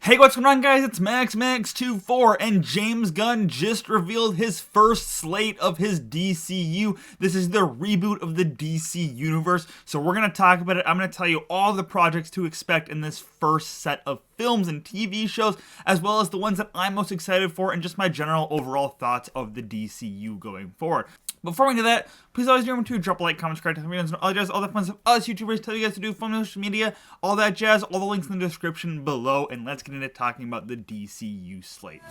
Hey, what's going on, guys? It's Max24, and James Gunn just revealed his first slate of his DCU. This is the reboot of the DC Universe, so we're going to talk about it. I'm going to tell you all the projects to expect in this first set of films and TV shows, as well as the ones that I'm most excited for, and just my general overall thoughts of the DCU going forward. Before we do that, please always remember to drop a like, comment, subscribe, tell me all the fun stuff us YouTubers tell you guys to do, from social media, all that jazz, all the links in the description below, and let's get into talking about the DCU slate.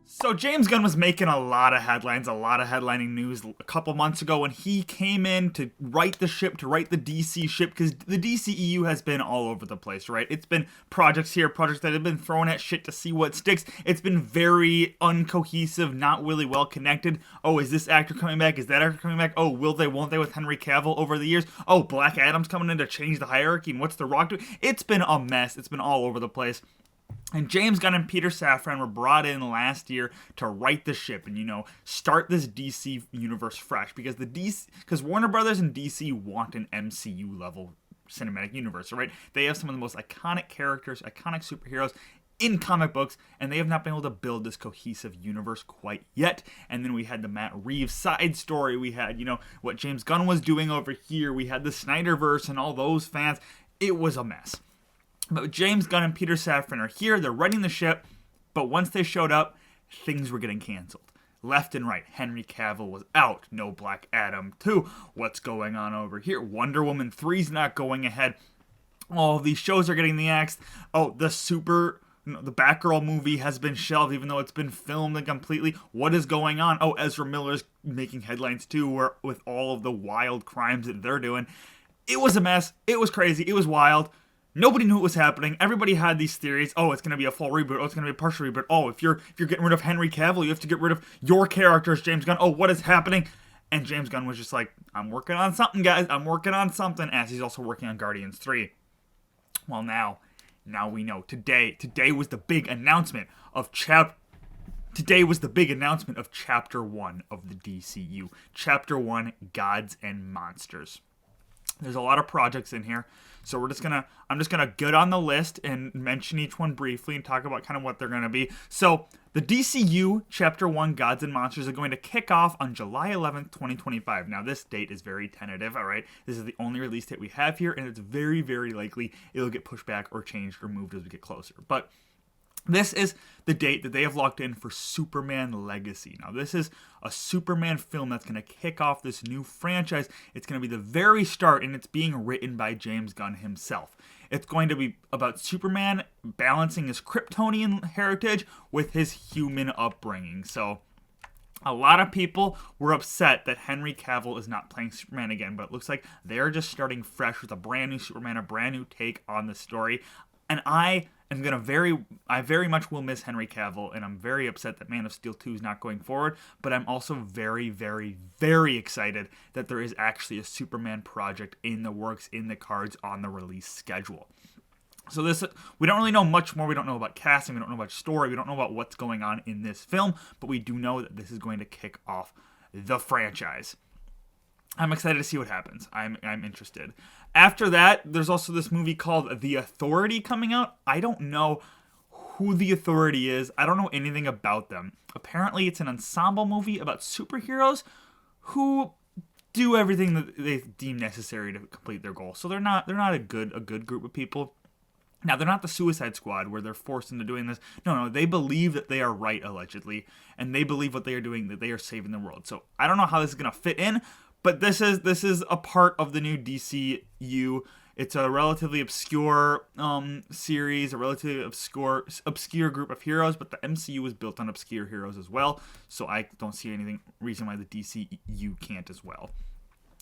So James Gunn was making a lot of headlines, a lot of headlining news a couple months ago when he came in to right the ship, to right the DC ship, because the DCEU has been all over the place, right? It's been projects here, projects that have been thrown at shit to see what sticks. It's been very uncohesive, not really well connected. Oh, is this actor coming back? Is that actor coming back? Oh, will they, won't they with Henry Cavill over the years? Oh, Black Adam's coming in to change the hierarchy, and what's The Rock doing? It's been a mess. It's been all over the place. And James Gunn and Peter Safran were brought in last year to right the ship and, start this DC universe fresh, because Warner Brothers and DC want an MCU level cinematic universe, right? They have some of the most iconic characters, iconic superheroes in comic books, and they have not been able to build this cohesive universe quite yet. And then we had the Matt Reeves side story. We had, what James Gunn was doing over here. We had the Snyderverse and all those fans. It was a mess. But James Gunn and Peter Safran are here. They're running the ship. But once they showed up, things were getting canceled. Left and right. Henry Cavill was out. No Black Adam 2. What's going on over here? Wonder Woman 3's not going ahead. All these shows are getting the axe. Oh, the Batgirl movie has been shelved, even though it's been filmed completely. What is going on? Oh, Ezra Miller's making headlines too, with all of the wild crimes that they're doing. It was a mess. It was crazy. It was wild. Nobody knew what was happening. Everybody had these theories. Oh, it's going to be a full reboot. Oh, it's going to be a partial reboot. Oh, if you're getting rid of Henry Cavill, you have to get rid of your characters, James Gunn. Oh, what is happening? And James Gunn was just like, I'm working on something, guys. I'm working on something. As he's also working on Guardians 3. Well, now we know. Today was the big announcement of Chapter 1 of the DCU. Chapter 1, Gods and Monsters. There's a lot of projects in here, so I'm just gonna get on the list and mention each one briefly and talk about kind of what they're gonna be. So the DCU Chapter 1 Gods and Monsters are going to kick off on July 11th, 2025. Now this date is very tentative, all right? This is the only release date we have here, and it's very, very likely it'll get pushed back or changed or moved as we get closer. But this is the date that they have locked in for Superman Legacy. Now, this is a Superman film that's going to kick off this new franchise. It's going to be the very start, and it's being written by James Gunn himself. It's going to be about Superman balancing his Kryptonian heritage with his human upbringing. So, a lot of people were upset that Henry Cavill is not playing Superman again, but it looks like they're just starting fresh with a brand new Superman, a brand new take on the story. And I very much will miss Henry Cavill, and I'm very upset that Man of Steel 2 is not going forward, but I'm also very, very, very excited that there is actually a Superman project in the works, in the cards, on the release schedule. So we don't really know much more. We don't know about casting, we don't know about story, we don't know about what's going on in this film, but we do know that this is going to kick off the franchise. I'm excited to see what happens. I'm interested. After that, there's also this movie called The Authority coming out. I don't know who The Authority is. I don't know anything about them. Apparently, it's an ensemble movie about superheroes who do everything that they deem necessary to complete their goal. So they're not a good group of people. Now, they're not the Suicide Squad where they're forced into doing this. No, they believe that they are right, allegedly, and they believe what they are doing, that they are saving the world. So I don't know how this is going to fit in, but this is a part of the new DCU. It's a relatively obscure series, a relatively obscure group of heroes, but the MCU is built on obscure heroes as well, so I don't see reason why the DCU can't as well.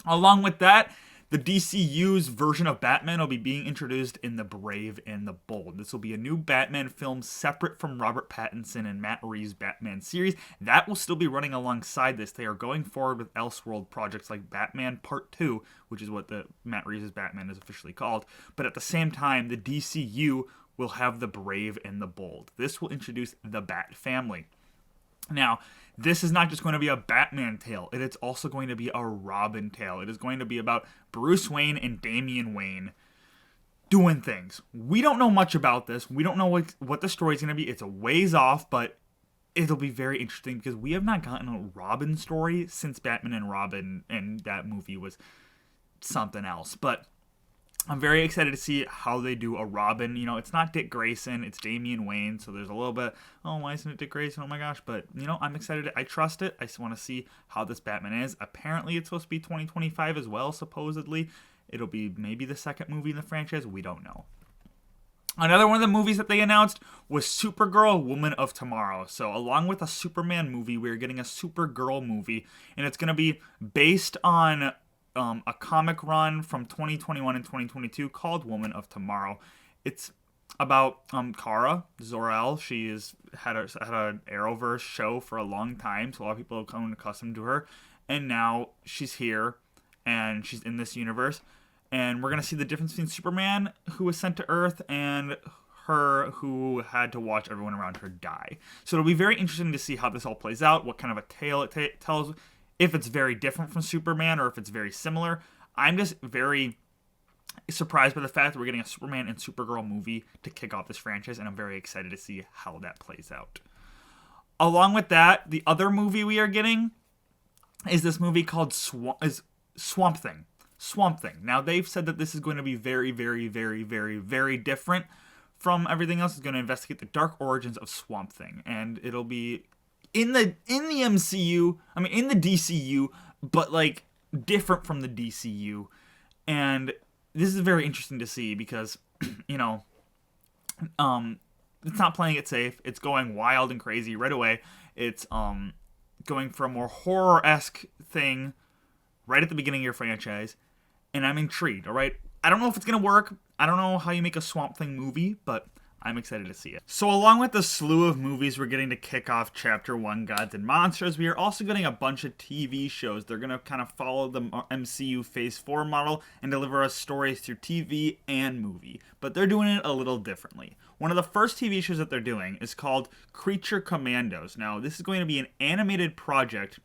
Along with that, the DCU's version of Batman will be being introduced in The Brave and the Bold. This will be a new Batman film separate from Robert Pattinson and Matt Reeves' Batman series. That will still be running alongside this. They are going forward with Elseworld projects like Batman Part 2, which is what the Matt Reeves' Batman is officially called. But at the same time, the DCU will have The Brave and the Bold. This will introduce the Bat family. Now, this is not just going to be a Batman tale. It is also going to be a Robin tale. It is going to be about Bruce Wayne and Damian Wayne doing things. We don't know much about this. We don't know what the story's going to be. It's a ways off, but it'll be very interesting because we have not gotten a Robin story since Batman and Robin, and that movie was something else. But I'm very excited to see how they do a Robin. You know, it's not Dick Grayson, it's Damian Wayne, so there's a little bit, oh, why isn't it Dick Grayson? Oh my gosh. But, you know, I'm excited. I trust it. I just want to see how this Batman is. Apparently, it's supposed to be 2025 as well, supposedly. It'll be maybe the second movie in the franchise. We don't know. Another one of the movies that they announced was Supergirl, Woman of Tomorrow. So along with a Superman movie, we're getting a Supergirl movie, and it's going to be based on a comic run from 2021 and 2022 called Woman of Tomorrow. It's about Kara Zor-El. She had an Arrowverse show for a long time, so a lot of people have come accustomed to her, and now she's here, and she's in this universe. And we're going to see the difference between Superman, who was sent to Earth, and her, who had to watch everyone around her die. So it'll be very interesting to see how this all plays out, what kind of a tale it tells, if it's very different from Superman or if it's very similar. I'm just very surprised by the fact that we're getting a Superman and Supergirl movie to kick off this franchise, and I'm very excited to see how that plays out. Along with that, the other movie we are getting is this movie called Swamp Thing. Swamp Thing. Now, they've said that this is going to be very, very, very, very, very different from everything else. It's going to investigate the dark origins of Swamp Thing, and it'll be in the MCU, I mean, in the DCU, but, like, different from the DCU, and this is very interesting to see because, you know, it's not playing it safe. It's going wild and crazy right away. It's going for a more horror-esque thing right at the beginning of your franchise, and I'm intrigued, all right? I don't know if it's going to work. I don't know how you make a Swamp Thing movie, but I'm excited to see it. So along with the slew of movies we're getting to kick off Chapter 1, Gods and Monsters, we are also getting a bunch of TV shows. They're going to kind of follow the MCU Phase 4 model and deliver us stories through TV and movie, but they're doing it a little differently. One of the first TV shows that they're doing is called Creature Commandos. Now, this is going to be an animated project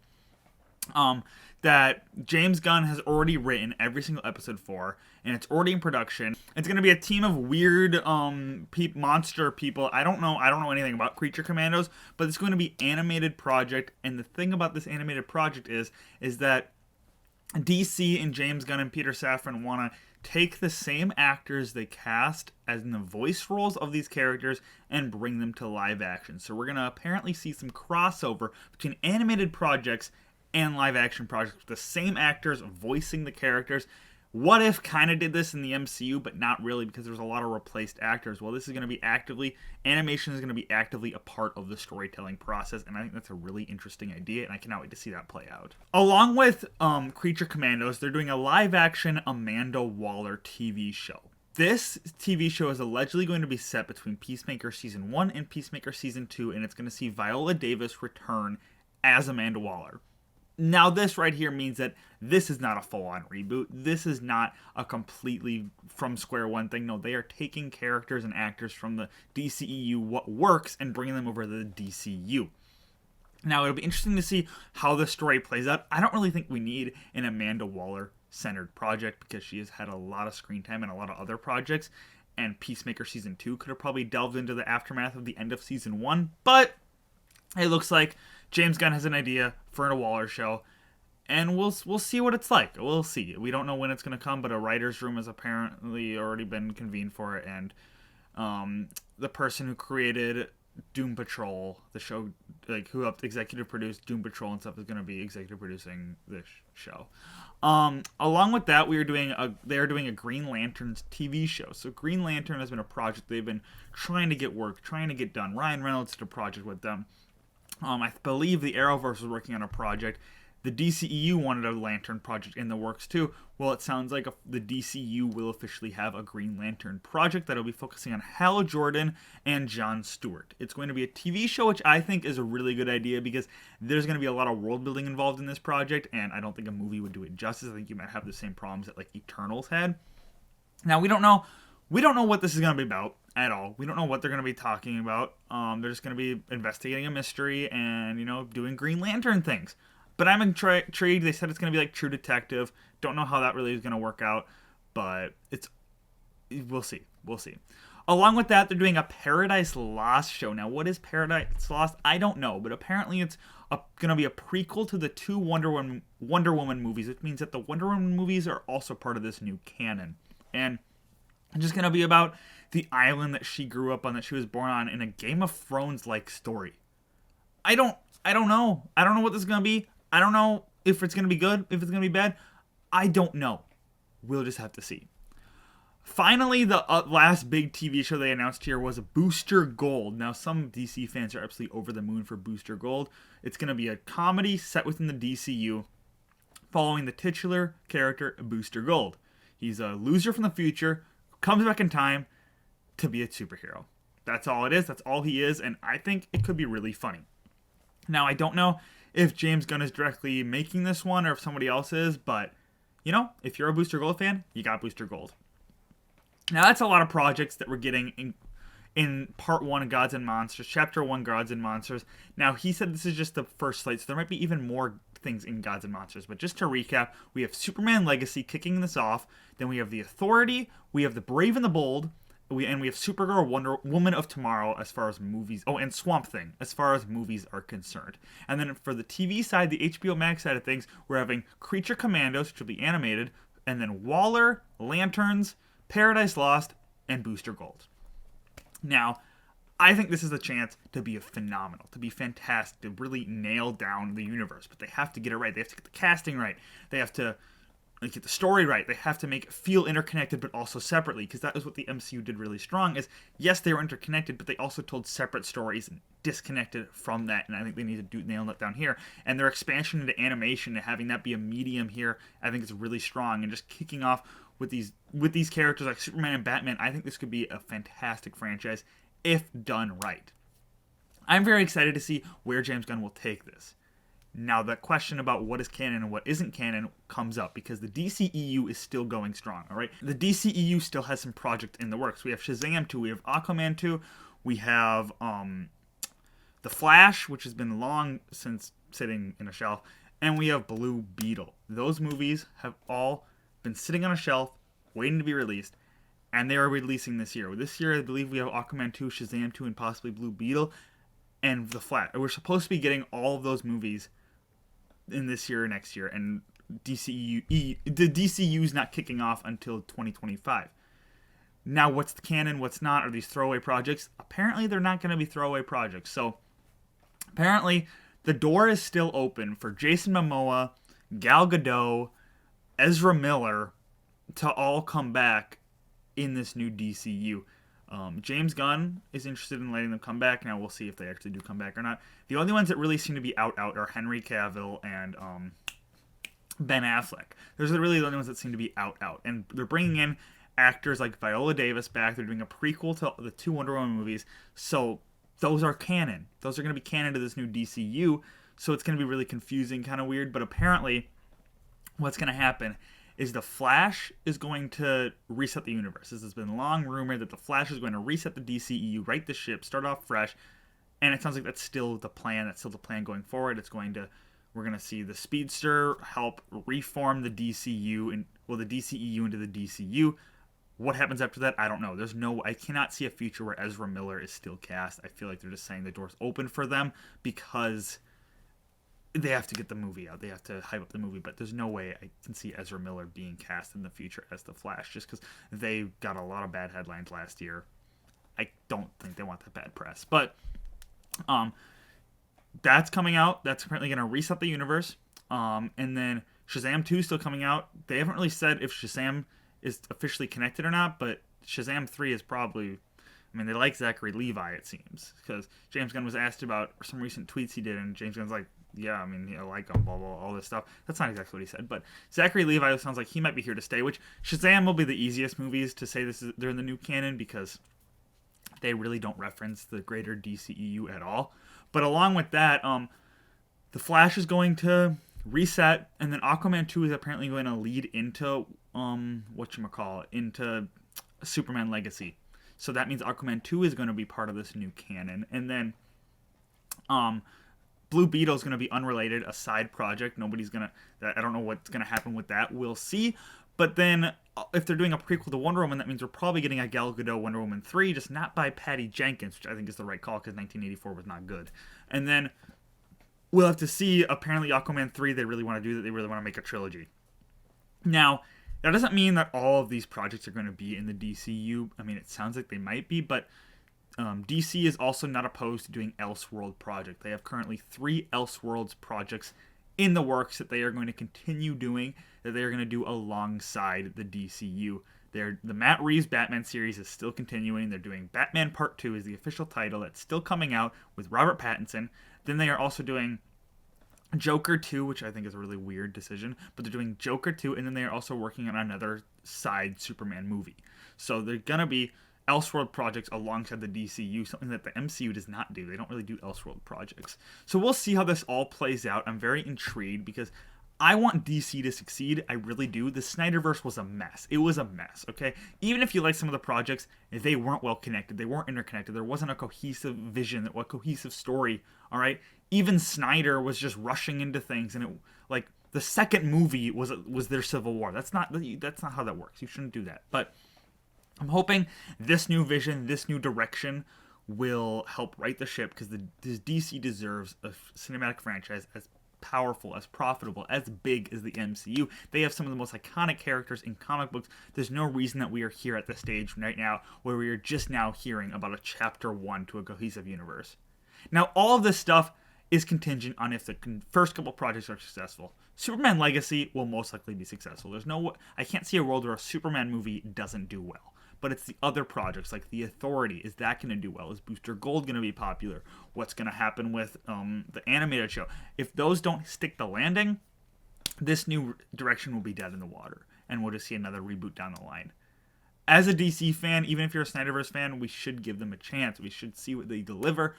that James Gunn has already written every single episode for, and it's already in production. It's going to be a team of weird monster people. I don't know anything about Creature Commandos, but it's going to be animated project, and the thing about this animated project is that DC and James Gunn and Peter Safran want to take the same actors they cast as in the voice roles of these characters and bring them to live action. So we're going to apparently see some crossover between animated projects and live action projects with the same actors voicing the characters. What If kind of did this in the MCU, but not really because there's a lot of replaced actors. Well, this is going to be animation is going to be actively a part of the storytelling process, and I think that's a really interesting idea, and I cannot wait to see that play out. Along with Creature Commandos, they're doing a live action Amanda Waller TV show. This TV show is allegedly going to be set between Peacemaker Season 1 and Peacemaker Season 2, and it's going to see Viola Davis return as Amanda Waller. Now, this right here means that this is not a full-on reboot. This is not a completely from square one thing. No, they are taking characters and actors from the DCEU, what works, and bringing them over to the DCU. Now, it'll be interesting to see how the story plays out. I don't really think we need an Amanda Waller-centered project because she has had a lot of screen time and a lot of other projects, and Peacemaker Season 2 could have probably delved into the aftermath of the end of Season 1, but it looks like James Gunn has an idea for a Waller show, and we'll see what it's like. We'll see. We don't know when it's going to come, but a writer's room has apparently already been convened for it, and the person who created Doom Patrol, the show, like who helped executive produce Doom Patrol and stuff, is going to be executive producing this show. Along with that, they're doing a Green Lantern's TV show. So Green Lantern has been a project they've been trying to get done. Ryan Reynolds did a project with them. I believe the Arrowverse was working on a project. The DCEU wanted a Lantern project in the works too. Well, it sounds like the DCU will officially have a Green Lantern project that will be focusing on Hal Jordan and Jon Stewart. It's going to be a TV show, which I think is a really good idea because there's going to be a lot of world building involved in this project, and I don't think a movie would do it justice. I think you might have the same problems that like Eternals had. Now, we don't know We don't know what this is going to be about at all. We don't know what they're going to be talking about. They're just going to be investigating a mystery and, doing Green Lantern things. But I'm intrigued. They said it's going to be like True Detective. Don't know how that really is going to work out, but we'll see. We'll see. Along with that, they're doing a Paradise Lost show. Now, what is Paradise Lost? I don't know, but apparently it's going to be a prequel to the two Wonder Woman movies. It means that the Wonder Woman movies are also part of this new canon. And it's just going to be about the island that she grew up on, that she was born on, in a Game of Thrones-like story. I don't know. I don't know what this is going to be. I don't know if it's going to be good, if it's going to be bad. I don't know. We'll just have to see. Finally, the last big TV show they announced here was Booster Gold. Now, some DC fans are absolutely over the moon for Booster Gold. It's going to be a comedy set within the DCU, following the titular character, Booster Gold. He's a loser from the future, comes back in time to be a superhero. That's all it is. That's all he is, and I think it could be really funny. Now, I don't know if James Gunn is directly making this one or if somebody else is, but, if you're a Booster Gold fan, you got Booster Gold. Now, that's a lot of projects that we're getting in Part 1 of Gods and Monsters, Chapter 1, Gods and Monsters. Now, he said this is just the first slate, so there might be even more things in Gods and Monsters. But just to recap, we have Superman Legacy kicking this off. Then we have The Authority. We have The Brave and the Bold. We have Supergirl, Wonder Woman of Tomorrow as far as movies. Oh, and Swamp Thing as far as movies are concerned. And then for the TV side, the HBO Max side of things, we're having Creature Commandos, which will be animated. And then Waller, Lanterns, Paradise Lost, and Booster Gold. Now, I think this is a chance to be phenomenal, to be fantastic, to really nail down the universe. But they have to get it right. They have to get the casting right. They have to get the story right. They have to make it feel interconnected, but also separately, because that is what the MCU did really strong. Is yes, they were interconnected, but they also told separate stories and disconnected from that. And I think they need to nail that down here. And their expansion into animation and having that be a medium here, I think is really strong. And just kicking off with these characters like Superman and Batman, I think this could be a fantastic franchise if done right. I'm very excited to see where James Gunn will take this. Now, the question about what is canon and what isn't canon comes up because the DCEU is still going strong, all right? The DCEU still has some projects in the works. We have Shazam 2, we have Aquaman 2, we have The Flash, which has been long since sitting in a shelf, and we have Blue Beetle. Those movies have all been sitting on a shelf, waiting to be released, and they are releasing this year. This year, I believe we have Aquaman 2, Shazam 2, and possibly Blue Beetle, and The Flash. We're supposed to be getting all of those movies in this year or next year, and the DCU is not kicking off until 2025. Now, what's the canon, what's not? Are these throwaway projects? Apparently, they're not going to be throwaway projects. So, apparently, the door is still open for Jason Momoa, Gal Gadot, Ezra Miller to all come back in this new DCU. James Gunn is interested in letting them come back. Now we'll see if they actually do come back or not. The only ones that really seem to be out are Henry Cavill and Ben Affleck. Those are really the only ones that seem to be out. And they're bringing in actors like Viola Davis back. They're doing a prequel to the two Wonder Woman movies. So those are canon. Those are going to be canon to this new DCU. So it's going to be really confusing, kind of weird. But apparently what's going to happen is The Flash is going to reset the universe. This has been long rumored that The Flash is going to reset the DCEU, right the ship, start off fresh, and it sounds like that's still the plan. That's still the plan going forward. We're going to see the Speedster help reform the DCU, the DCEU into the DCU. What happens after that, I don't know. I cannot see a future where Ezra Miller is still cast. I feel like they're just saying the door's open for them because they have to get the movie out. They have to hype up the movie, but there's no way I can see Ezra Miller being cast in the future as the Flash, just because they got a lot of bad headlines last year. I don't think they want that bad press. But that's coming out. That's apparently going to reset the universe. And then Shazam 2 is still coming out. They haven't really said if Shazam is officially connected or not, but Shazam 3 is probably... they like Zachary Levi, it seems, because James Gunn was asked about some recent tweets he did, and James Gunn's like, yeah, I like him, blah, blah, all this stuff. That's not exactly what he said, but Zachary Levi sounds like he might be here to stay, which Shazam will be the easiest movies to say they're in the new canon, because they really don't reference the greater DCEU at all. But along with that, The Flash is going to reset, and then Aquaman 2 is apparently going to lead into, into Superman Legacy. So that means Aquaman 2 is going to be part of this new canon. And then Blue Beetle is going to be unrelated, a side project. I don't know what's going to happen with that. We'll see. But then if they're doing a prequel to Wonder Woman, that means we're probably getting a Gal Gadot Wonder Woman 3, just not by Patty Jenkins, which I think is the right call because 1984 was not good. And then we'll have to see. Apparently Aquaman 3, they really want to do that. They really want to make a trilogy. Now, that doesn't mean that all of these projects are going to be in the DCU. I mean, it sounds like they might be, but DC is also not opposed to doing Elseworld project. They have currently 3 Elseworlds projects in the works that they are going to continue doing, that they are going to do alongside the DCU. The Matt Reeves Batman series is still continuing. They're doing Batman Part 2 is the official title. That's still coming out with Robert Pattinson. Then they are also doing Joker 2, which I think is a really weird decision, but they're doing Joker 2, and then they are also working on another side Superman movie. So they're going to be Elseworld projects alongside the DCU, something that the MCU does not do. They don't really do Elseworld projects. So we'll see how this all plays out. I'm very intrigued because I want DC to succeed. I really do. The Snyderverse was a mess. It was a mess, okay? Even if you like some of the projects, they weren't well connected. They weren't interconnected. There wasn't a cohesive vision, a cohesive story, all right? Even Snyder was just rushing into things, and the second movie was their Civil War. That's not how that works. You shouldn't do that. But I'm hoping this new vision, this new direction will help right the ship because this DC deserves a cinematic franchise as powerful, as profitable, as big as the MCU. They have some of the most iconic characters in comic books. There's no reason that we are here at the stage right now where we are just now hearing about a chapter 1 to a cohesive universe. Now, all of this stuff is contingent on if the first couple projects are successful. Superman Legacy will most likely be successful. I can't see a world where a Superman movie doesn't do well. But it's the other projects, like The Authority. Is that going to do well? Is Booster Gold going to be popular? What's going to happen with the animated show? If those don't stick the landing, this new direction will be dead in the water. And we'll just see another reboot down the line. As a DC fan, even if you're a Snyderverse fan, we should give them a chance. We should see what they deliver.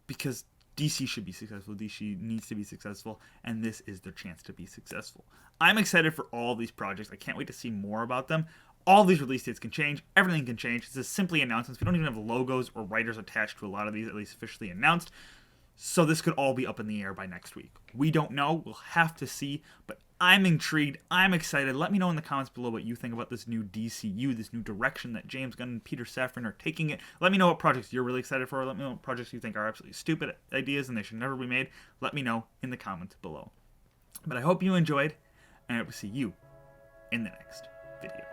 Because DC should be successful. DC needs to be successful. And this is their chance to be successful. I'm excited for all these projects. I can't wait to see more about them. All these release dates can change. Everything can change. This is simply announcements. We don't even have logos or writers attached to a lot of these, at least officially announced. So this could all be up in the air by next week. We don't know. We'll have to see. But I'm intrigued. I'm excited. Let me know in the comments below what you think about this new DCU, this new direction that James Gunn and Peter Safran are taking it. Let me know what projects you're really excited for. Let me know what projects you think are absolutely stupid ideas and they should never be made. Let me know in the comments below. But I hope you enjoyed, and I will see you in the next video.